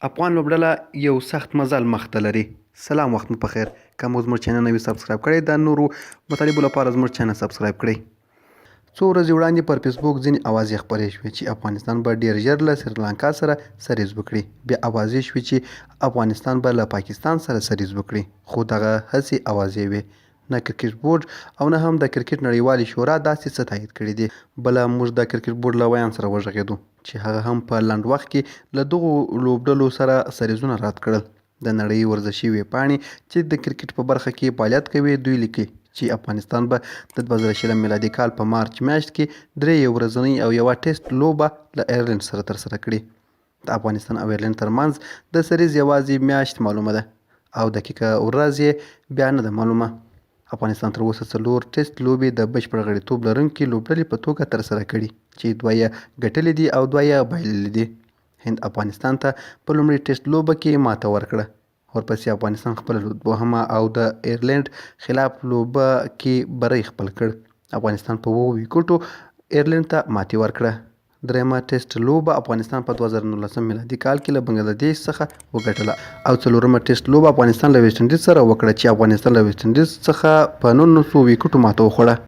افغان لوبډله یو سخت مزل مخته لري. سلام، وخت مو پخیر. که مو زموږ چینل نوي سبسکرایب کړی، د نورو مطالبو لپاره زموږ چینل سبسکرایب کړئ. څو ورځې وړاندې پر فیسبوک ځینې اوازې خپرې شوې چې افغانستان به ډېر ژر له سریلانکا سره سریز وکړي. بیا اوازې شوې چې افغانستان به له پاکستان سره سریز وکړي، خو دغه هسې اوازې وې. نه کرکټ بورډ او نه هم د کرکټ نړیوالې شورا داسې څه تایید کړي دي. بله موږ د کرکټ بورډ له ویان سره وغږېدو چې هغه هم په لنډ وخت کې له دغو لوبډلو سره سریزونه رد کړل. د نړۍ ورزشي ویبپاڼې چې د کرکټ په برخه کې فعالیت کوي دوی لیکي چې افغانستان به د 2020 میلادي کال په مارچ میاشت کې 3 ورځنۍ او یوه ټیسټ لوبه له ایرلند سره ترسره کړي. د افغانستان او ایرلند ترمنځ د سریز یوازې میاشت معلومه ده او دقیقه ورځ یې بیا نه ده معلومه. افغانستان تر اوسه 4 ټیسټ لوبې د بشپړ غړیتوب لرونکې لوبډلې په توګه ترسره کړي چې 2 یې ګټلې دي او 2 یې بایللې دي. هند افغانستان ته په لومړي ټیسټ لوبه کې ماته ورکړه. ورپسې افغانستان خپله دوهمه او د ایرلند خلاف لوبه کې بری خپل کړ. افغانستان په 7 ویکټو ایرلند ته ماتې ورکړه. درېیمه ټیسټ لوبه افغانستان په 2019 میلادي کال کې له بنګلادیش څخه وګټله او څلورمه ټیسټ لوبه افغانستان له ویسټ انډیز سره وکړه چې افغانستان له ویسټ انډیز څخه په 19 ویکټو ماته وخوړه.